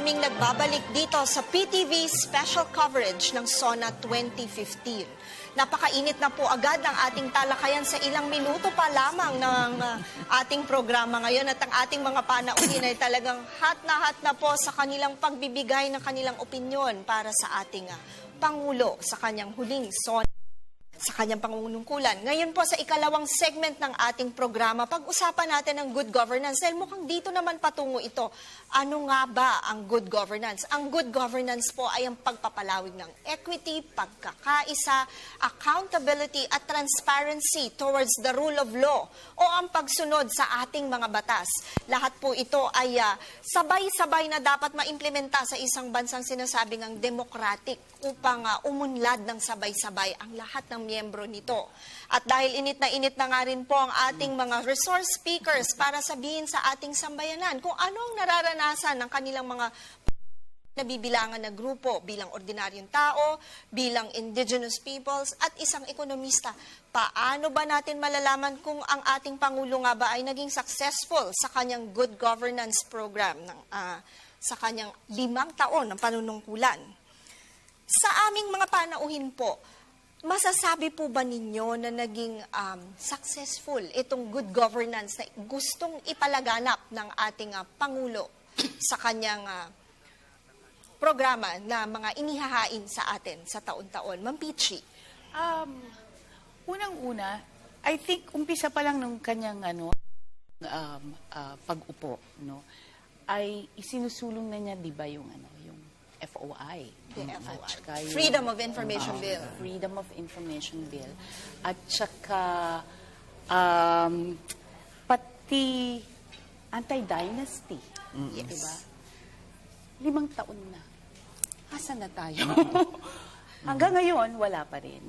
kaming nagbabalik dito sa PTV special coverage ng SONA 2015. Napakainit na po agad ang ating talakayan sa ilang minuto pa lamang ng ating programa ngayon at ang ating mga panauhin ay talagang hot na po sa kanilang pagbibigay ng kanilang opinyon para sa ating Pangulo sa kanyang huling SONA. Sa kanyang pangungkulan. Ngayon po sa ikalawang segment ng ating programa, pag-usapan natin ang good governance. Dahil mukhang dito naman patungo ito. Ano nga ba ang good governance? Ang good governance po ay ang pagpapalawig ng equity, pagkakaisa, accountability at transparency towards the rule of law o ang pagsunod sa ating mga batas. Lahat po ito ay sabay-sabay na dapat maimplementa sa isang bansang sinasabing ang democratic upang umunlad ng sabay-sabay ang lahat ng miyembro nito. At dahil init na nga rin po ang ating mga resource speakers para sabihin sa ating sambayanan kung ano ang nararanasan ng kanilang mga nabibilangan na grupo bilang ordinaryong tao, bilang indigenous peoples at isang ekonomista. Paano ba natin malalaman kung ang ating Pangulo nga ba ay naging successful sa kanyang good governance program sa kanyang 5 taon ng panunungkulan? Sa aming mga panauhin po, masasabi po ba ninyo na naging successful itong good governance na gustong ipalaganap ng ating Pangulo sa kanyang programa na mga inihahain sa atin sa taon-taon? Ma'am Peachy. Unang-una, I think umpisa pa lang ng kanyang pag-upo, no, ay isinusulong na niya, di ba, yung FOI. The FOI. Freedom of Information Bill. Freedom of Information Bill. At saka, pati anti-dynasty. Yes. Diba? 5 taon na. Asan na tayo? Hanggang ngayon, wala pa rin.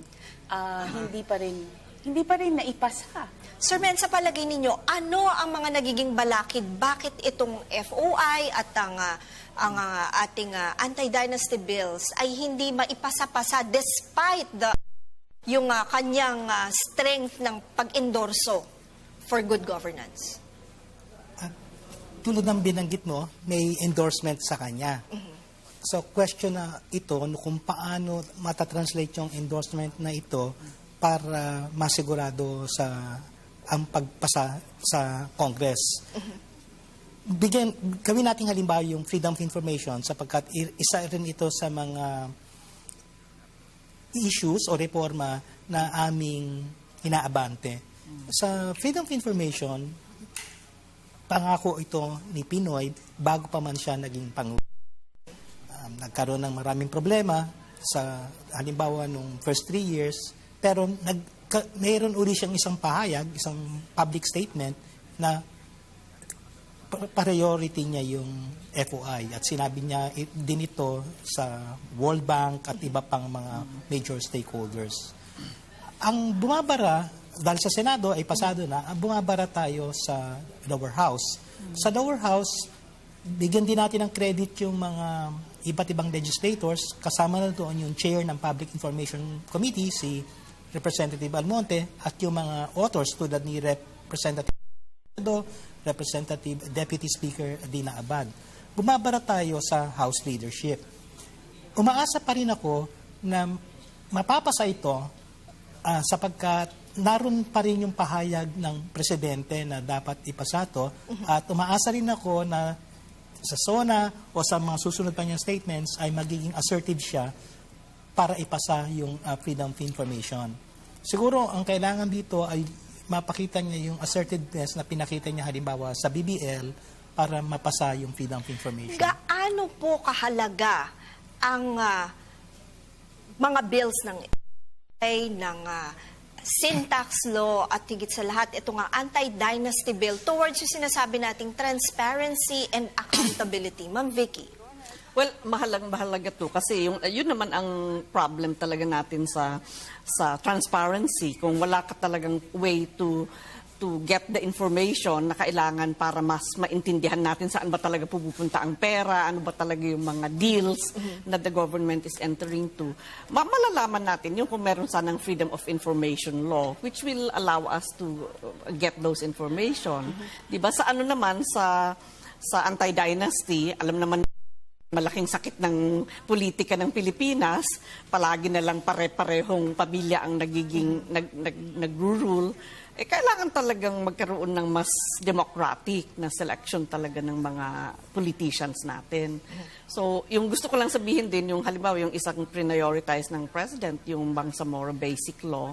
Hindi pa rin naipasa. Sir Men, sa palagay ninyo, ano ang mga nagiging balakid? Bakit itong FOI at ang ating anti-dynasty bills ay hindi maipasa-pasa despite yung kanyang strength ng pag-endorso for good governance? Tulad ng binanggit mo, may endorsement sa kanya. So, question na ito kung paano matatranslate yung endorsement na ito para masigurado ang pagpasa sa Congress. Gawin natin halimbawa yung freedom of information sapagkat isa rin ito sa mga issues o reforma na aming inaabante. Sa freedom of information, pangako ito ni Pinoy bago pa man siya naging Pangulo. Nagkaroon ng maraming problema sa halimbawa nung first 3 years, pero mayroon uli siyang isang pahayag, isang public statement na priority niya yung FOI at sinabi niya din ito sa World Bank at iba pang mga major stakeholders. Ang bumabara, dahil sa Senado ay pasado na, bumabara tayo sa lower house. Sa lower house, bigyan din natin ng credit yung mga iba't ibang legislators, kasama na doon yung chair ng Public Information Committee, si Representative Almonte, at yung mga authors tulad ni Representative Deputy Speaker Dina Abad. Bumabara tayo sa House leadership. Umaasa pa rin ako na mapapasa ito sapagkat naroon pa rin yung pahayag ng Presidente na dapat ipasa ito at umaasa rin ako na sa SONA o sa mga susunod pa niyang statements ay magiging assertive siya para ipasa yung freedom of information. Siguro ang kailangan dito ay mapakita niya yung assertiveness na pinakita niya halimbawa sa BBL para mapasa yung freedom of information. Gaano po kahalaga ang mga bills ng sin tax law at higit sa lahat itong anti-dynasty bill towards yung sinasabi nating transparency and accountability? Ma'am Vicky. Well, mahalaga to kasi yun naman ang problem talaga natin sa transparency. Kung wala ka talagang way to get the information na kailangan para mas maintindihan natin saan ba talaga pupunta ang pera, ano ba talaga yung mga deals na the government is entering to. Malalaman natin yung kung meron sanang freedom of information law which will allow us to get those information. Diba? Sa ano naman, sa anti-dynasty, alam naman malaking sakit ng politika ng Pilipinas, palagi na lang pare-parehong pamilya ang nagiging nag-rule, kailangan talagang magkaroon ng mas democratic na selection talaga ng mga politicians natin. So, yung gusto ko lang sabihin din, yung halimbawa, yung isang prioritize ng President, yung Bangsamoro Basic Law,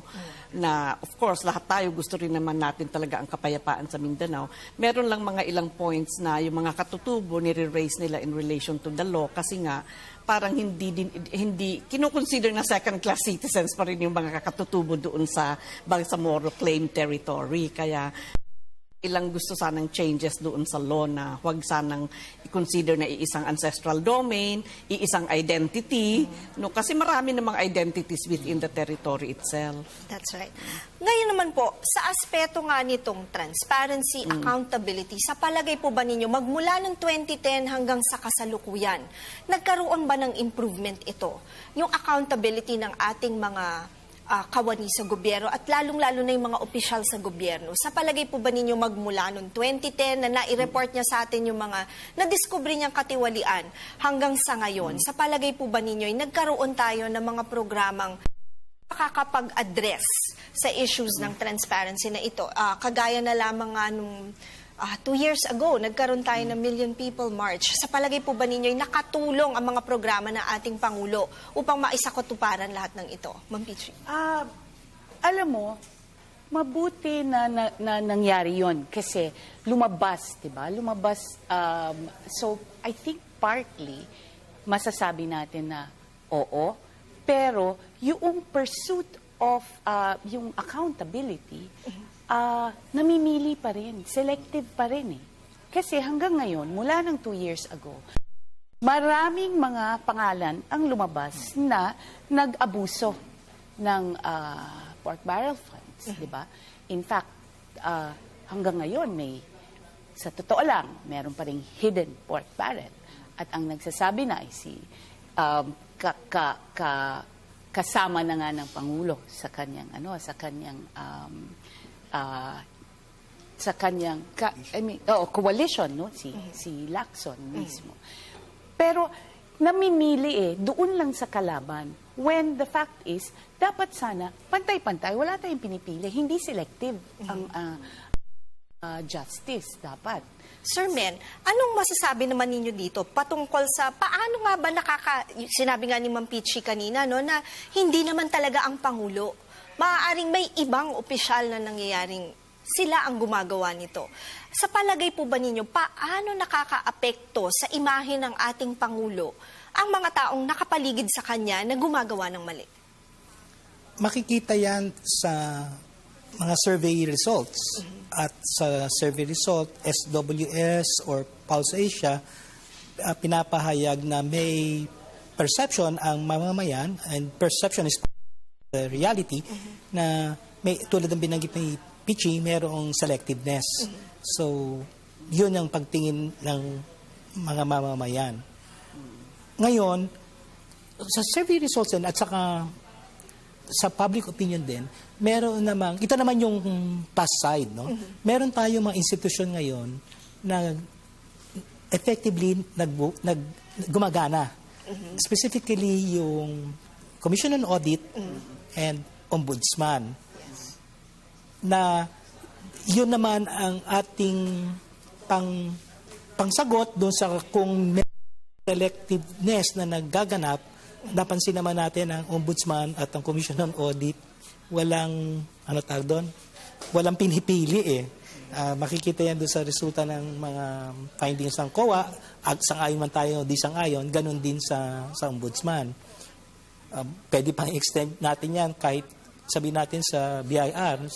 na of course, lahat tayo gusto rin naman natin talaga ang kapayapaan sa Mindanao. Meron lang mga ilang points na yung mga katutubo, nire-raise nila in relation to the law, kasi nga, parang hindi kinoconsider na second-class citizens pa rin yung mga kakatutubo doon sa Bangsamoro claim territory. Kaya ilang gusto sanang changes doon sa law na huwag sanang i-consider na iisang ancestral domain, iisang identity, no? Kasi marami namang identities within the territory itself. That's right. Ngayon naman po, sa aspeto nga nitong transparency, accountability, sa palagay po ba ninyo, magmula ng 2010 hanggang sa kasalukuyan, nagkaroon ba ng improvement ito? Yung accountability ng ating mga kawani sa gobyerno at lalong-lalo na yung mga opisyal sa gobyerno. Sa palagay po ba ninyo magmula noong 2010 na nai-report niya sa atin yung mga nadiskubre niyang katiwalian hanggang sa ngayon, sa palagay po ba ninyo nagkaroon tayo ng mga programang makakapag-address sa issues ng transparency na ito? Kagaya na lamang nga nung 2 years ago, nagkaroon tayo ng Million People March. Sa palagay po ba ninyo, nakatulong ang mga programa ng ating Pangulo upang maisakatuparan lahat ng ito? Ma'am Pichi. Alam mo, mabuti na nangyari yon kasi lumabas, diba? Lumabas. So, I think partly, masasabi natin na oo, pero yung pursuit of yung accountability, namimili pa rin, selective pa rin eh. Kasi hanggang ngayon, mula ng 2 years ago, maraming mga pangalan ang lumabas na nag-abuso ng pork barrel funds, di ba? In fact, hanggang ngayon, sa totoo lang, meron pa ring hidden pork barrel. At ang nagsasabi na ay si kasama na nga ng Pangulo sa kanyang coalition, no? Si Lacson mismo. Pero namimili doon lang sa kalaban, when the fact is dapat sana pantay-pantay, wala tayong pinipili, hindi selective ang justice dapat. Sir Men, anong masasabi naman ninyo dito patungkol sa paano nga ba sinabi nga ni Ma'am Pichi kanina, no, na hindi naman talaga ang Pangulo. Maaaring may ibang opisyal na nangyayaring sila ang gumagawa nito. Sa palagay po ba ninyo, paano nakakaapekto sa imahe ng ating Pangulo ang mga taong nakapaligid sa kanya na gumagawa ng mali? Makikita yan sa mga survey results. At sa survey result, SWS or Pulse Asia, pinapahayag na may perception ang mamamayan, and perception is the reality, na may, tulad ng binanggit ni Pichi, mayroong selectiveness. So, yun ang pagtingin ng mga mamamayan. Ngayon, sa survey results din, at saka sa public opinion din, meron namang, ito naman yung plus side, no? Meron tayong mga institusyon ngayon na effectively gumagana. Specifically yung Commission on Audit and Ombudsman. Na yun naman ang ating pangsagot doon sa kung may selectiveness na naggaganap. Napansin naman natin ang Ombudsman at ang Commission on Audit, walang, walang pinipili eh. Makikita yan doon sa resulta ng mga findings ng COA, sang-ayon man tayo, di sang-ayon, ganun din sa Ombudsman. Pwede pang extend natin yan kahit sabihin natin sa BIR,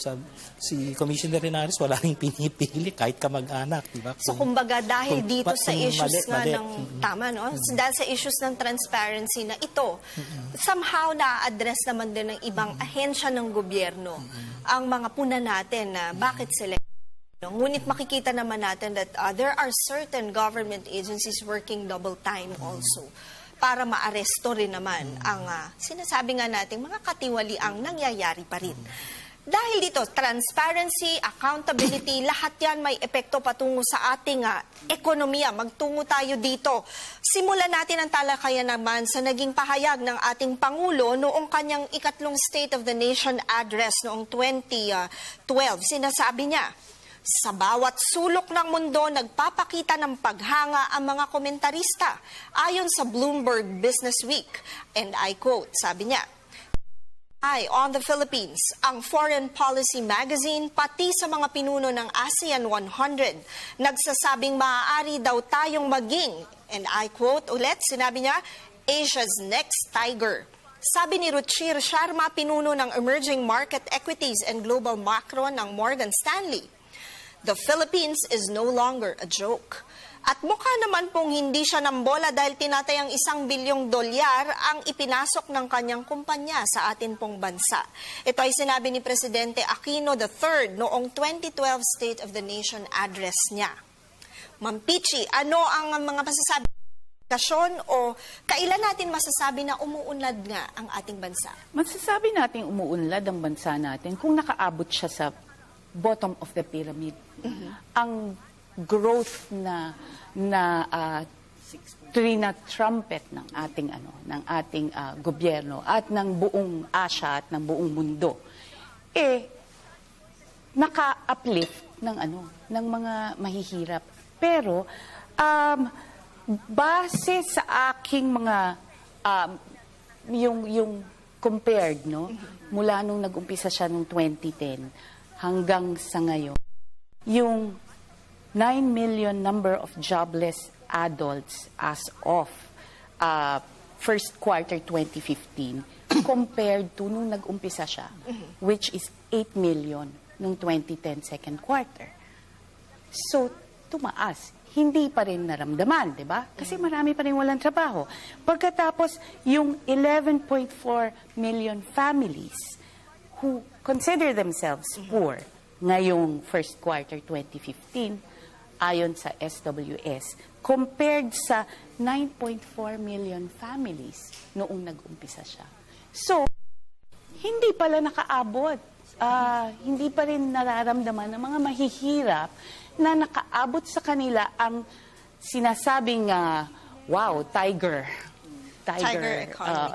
si Commissioner Renares, wala rin pinipili kahit kamag-anak, di ba? So kumbaga dahil dito sa issues tama, no? Dahil sa issues ng transparency na ito, somehow na-address naman din ng ibang ahensya ng gobyerno ang mga puna natin na bakit sila. Ngunit makikita naman natin that there are certain government agencies working double time also para maaresto rin naman ang sinasabi nga natin mga katiwaliang nangyayari pa rin. Dahil dito, transparency, accountability, lahat yan may epekto patungo sa ating ekonomiya. Magtungo tayo dito. Simulan natin ang talakayan naman sa naging pahayag ng ating Pangulo noong kanyang ikatlong State of the Nation address noong 2012. Sinasabi niya, sa bawat sulok ng mundo, nagpapakita ng paghanga ang mga komentarista. Ayon sa Bloomberg Business Week, and I quote, sabi niya, on the Philippines, ang Foreign Policy Magazine, pati sa mga pinuno ng ASEAN 100, nagsasabing maaari daw tayong maging, and I quote ulit, sinabi niya, Asia's next tiger. Sabi ni Ruchir Sharma, pinuno ng Emerging Market Equities and Global Macro ng Morgan Stanley. The Philippines is no longer a joke. At mukha naman pong hindi siya nambola dahil tinatayang $1 bilyong ang ipinasok ng kanyang kumpanya sa atin pong bansa. Ito ay sinabi ni Presidente Aquino III noong 2012 State of the Nation address niya. Ma'am Pichi, ano ang mga masasabi o kailan natin masasabi na umuunlad nga ang ating bansa? Masasabi natin umuunlad ang bansa natin kung nakaabot siya sa bottom of the pyramid. Ang growth na trumpet ng ating gobyerno at ng buong Asia at ng buong mundo naka-uplift ng mga mahihirap. Pero base sa aking mga yung compared mula nung nag-umpisa siya nung 2010 hanggang sa ngayon, yung 9 million number of jobless adults as of first quarter 2015 compared to nung nag-umpisa siya, which is 8 million nung 2010 second quarter. So, tumaas. Hindi pa rin naramdaman, di ba? Kasi marami pa rin walang trabaho. Pagkatapos, yung 11.4 million families who consider themselves poor ngayong first quarter 2015, ayon sa SWS, compared sa 9.4 million families noong nag-umpisa siya. So, hindi pala nakaabot. Hindi pa rin nararamdaman ng mga mahihirap na nakaabot sa kanila ang sinasabing, wow, tiger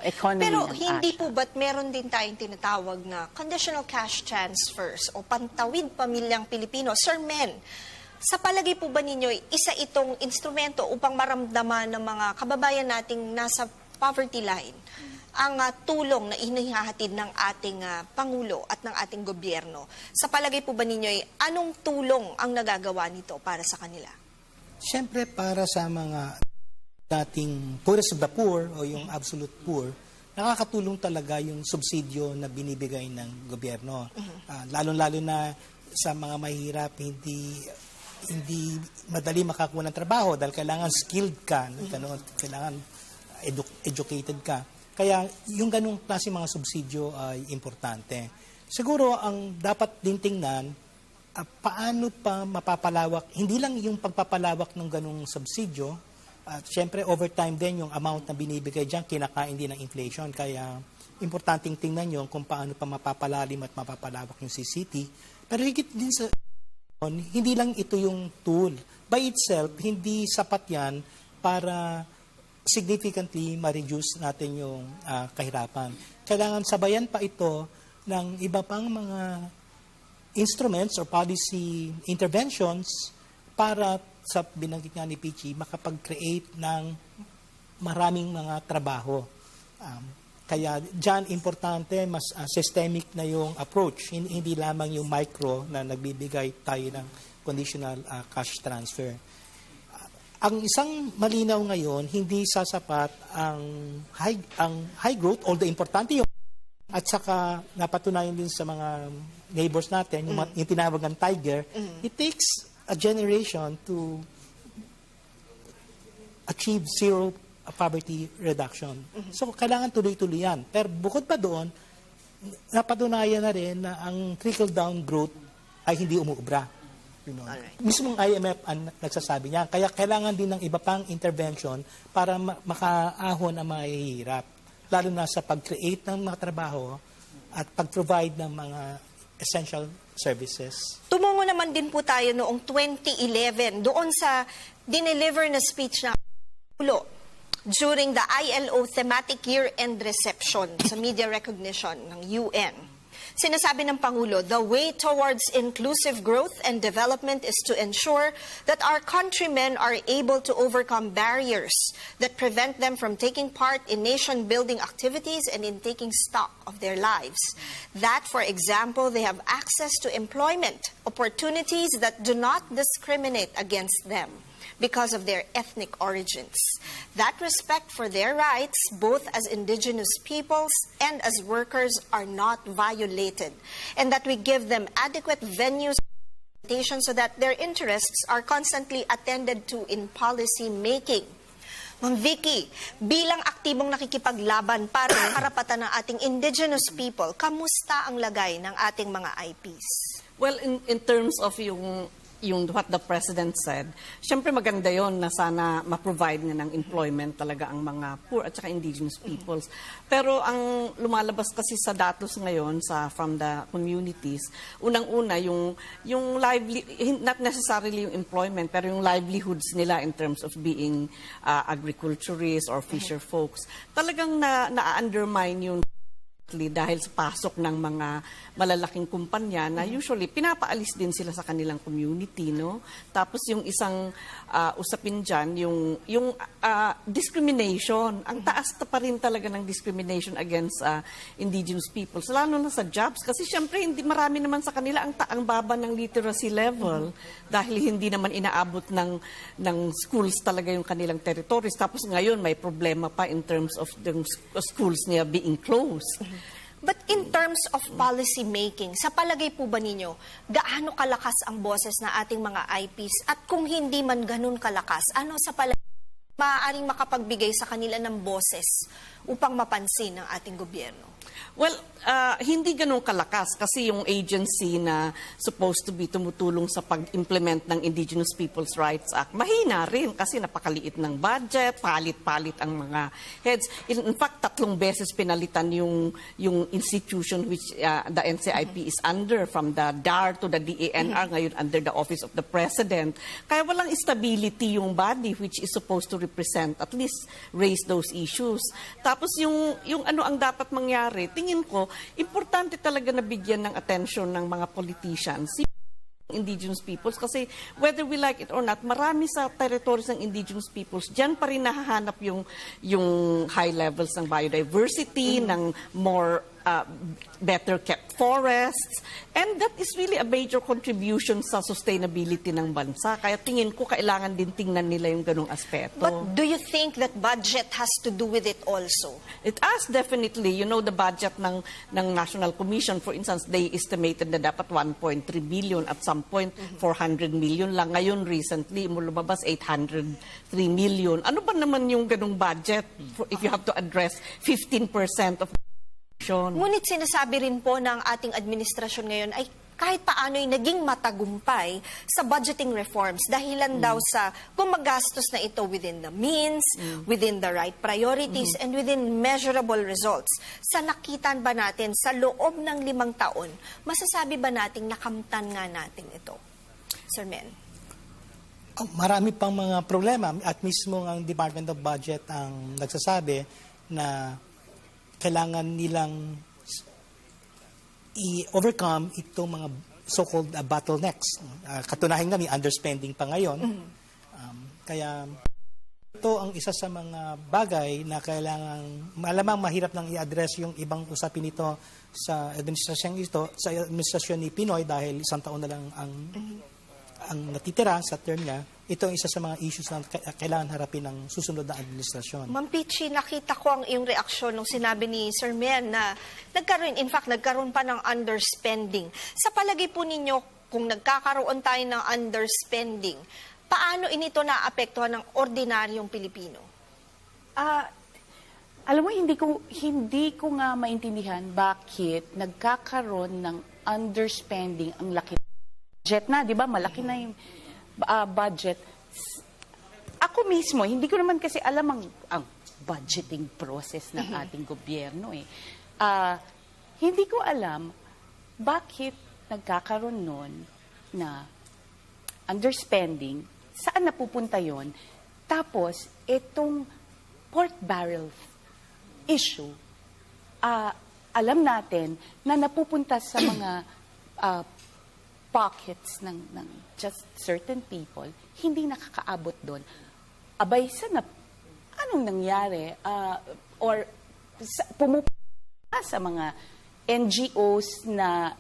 economy. Pero hindi po ba't meron din tayong tinatawag na conditional cash transfers o pantawid pamilyang Pilipino? Sir Men, sa palagay po ba ninyo, isa itong instrumento upang maramdaman ng mga kababayan nating nasa poverty line ang tulong na inihahatid ng ating Pangulo at ng ating gobyerno? Sa palagay po ba ninyo, anong tulong ang nagagawa nito para sa kanila? Siyempre, para sa mga dating poorest of the poor o yung absolute poor, nakakatulong talaga yung subsidyo na binibigay ng gobyerno. Lalo-lalo na sa mga mahirap, hindi madali makakuha ng trabaho dahil kailangan skilled ka, kailangan educated ka. Kaya yung ganung klase mga subsidyo ay importante. Siguro ang dapat din tingnan, paano pa mapapalawak, hindi lang yung pagpapalawak ng ganung subsidyo, at syempre over time din yung amount na binibigay dyan, kinakain din ng inflation. Kaya importanteng tingnan yung kung paano pa mapapalalim at mapapalawak yung CCT. Pero higit din sa hindi lang ito yung tool. By itself, hindi sapat yan para significantly ma-reduce natin yung kahirapan. Kailangan sabayan pa ito ng iba pang mga instruments or policy interventions para sa binanggit nga ni Pichi, makapag-create ng maraming mga trabaho. Kaya dyan importante, mas systemic na yung approach. Hindi lamang yung micro na nagbibigay tayo ng conditional cash transfer. Ang isang malinaw ngayon, hindi sasapat ang high growth, although importante yung at saka napatunayan din sa mga neighbors natin, yung tinawag ng tiger, it takes a generation to achieve zero poverty reduction. So, kailangan tuloy-tuloy yan. Pero bukod pa doon, napatunayan na rin na ang trickle-down growth ay hindi umuubra. Mismong IMF ang nagsasabi niya. Kaya kailangan din ng iba pang intervention para makaahon ang mahihirap. Lalo na sa pag-create ng mga trabaho at pag-provide ng mga essential services. Tumungo naman din po tayo noong 2011 doon sa dineliver na speech ng Pangulo during the ILO thematic year-end reception sa media recognition ng UN. Sinasabi ng Pangulo, the way towards inclusive growth and development is to ensure that our countrymen are able to overcome barriers that prevent them from taking part in nation-building activities and in taking stock of their lives. That, for example, they have access to employment opportunities that do not discriminate against them because of their ethnic origins. That respect for their rights, both as indigenous peoples and as workers, are not violated, and that we give them adequate venues so that their interests are constantly attended to in policy making. Ma'am Vicky, bilang aktibong nakikipaglaban para sa karapatan ng ating indigenous people, kamusta ang lagay ng ating mga IPs? Well, in terms of yung what the President said, syempre maganda yon na sana ma-provide niya ng employment talaga ang mga poor at saka indigenous peoples. Pero ang lumalabas kasi sa datos ngayon from the communities, unang-una yung not necessarily yung employment, pero yung livelihoods nila in terms of being agriculturists or fisher folks, talagang na-undermine yung dahil sa pasok ng mga malalaking kumpanya na usually pinapaalis din sila sa kanilang community, no? Tapos yung isang usapin dyan, yung discrimination. Ang taas pa rin talaga ng discrimination against indigenous peoples, lalo na sa jobs. Kasi syempre, marami naman sa kanila ang baba ng literacy level dahil hindi naman inaabot ng schools talaga yung kanilang territories. Tapos ngayon, may problema pa in terms of the schools niya being closed. But in terms of policy making, sa palagay po ba ninyo, gaano kalakas ang boses na ating mga IPs? At kung hindi man ganun kalakas, ano sa palagay maaaring makapagbigay sa kanila ng boses upang mapansin ng ating gobyerno? Well, hindi ganun kalakas kasi yung agency na supposed to be tumutulong sa pag-implement ng Indigenous Peoples' Rights Act, mahina rin kasi napakaliit ng budget, palit-palit ang mga heads. In fact, 3 beses pinalitan yung institution which the NCIP is under, from the DAR to the DANR, ngayon under the Office of the President. Kaya walang stability yung body which is supposed to represent, at least raise those issues. Tapos yung ano ang dapat mangyari, tingin ko, importante talaga na bigyan ng attention ng mga politicians, indigenous peoples, kasi whether we like it or not, marami sa territories ng indigenous peoples, dyan pa rin nahahanap yung high levels ng biodiversity, ng more better kept forests, and that is really a major contribution sa sustainability ng bansa. Kaya tingin ko kailangan din tingnan nila yung ganung aspeto. But do you think that budget has to do with it also? It has definitely. You know, the budget ng National Commission, for instance, they estimated na dapat 1.3 billion, at some point 400 million lang. Ngayon recently, lumabas 803 million. Ano ba naman yung ganung budget if you have to address 15% of Ngunit sinasabi rin po ng ating administrasyon ngayon ay kahit paano ay naging matagumpay sa budgeting reforms dahilan daw sa gumagastos na ito within the means, within the right priorities, and within measurable results. Sa nakitan ba natin sa loob ng 5 taon, masasabi ba nating nakamtan nga natin ito? Sir Men. Marami pang mga problema at mismo ang Department of Budget ang nagsasabi na kailangan nilang i-overcome itong mga so-called bottlenecks. Katunayan nga, may underspending pa ngayon. Kaya ito ang isa sa mga bagay na kailangan, malamang mahirap nang i-address yung ibang usapin nito sa administrasyon ni Pinoy dahil 1 taon na lang ang natitira sa term niya. Ito ang isa sa mga issues na kailangan harapin ng susunod na administrasyon. Ma'am Pichi, nakita ko ang iyong reaksyon nung sinabi ni Sir Men na nagkaroon pa ng underspending. Sa palagay po ninyo, kung nagkakaroon tayo ng underspending, paano inito naapektuhan ng ordinaryong Pilipino? Alam mo, hindi ko nga maintindihan bakit nagkakaroon ng underspending ang laki budget na, di ba? Malaki na yung budget. Ako mismo, hindi ko naman kasi alam ang budgeting process ng ating gobyerno. Hindi ko alam bakit nagkakaroon nun na underspending, saan napupunta yon? Tapos, itong pork barrel issue, alam natin na napupunta sa mga pockets ng just certain people, hindi nakakaabot doon. Abay, anong nangyari? Or pumupunta sa mga NGOs na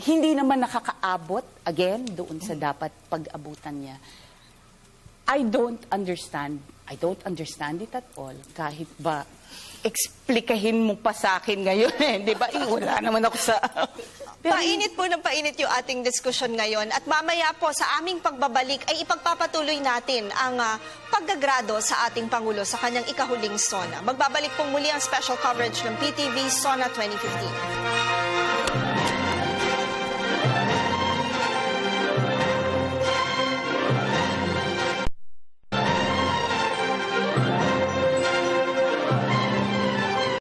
hindi naman nakakaabot, again, doon sa dapat pag-abutan niya. I don't understand it at all. Kahit ba, explikahin mo pa sa akin ngayon di ba? Wala naman ako sa... Painit po ng painit yung ating diskusyon ngayon. At mamaya po sa aming pagbabalik ay ipagpapatuloy natin ang paggagrado sa ating Pangulo sa kanyang ikahuling SONA. Magbabalik pong muli ang special coverage ng PTV SONA 2015.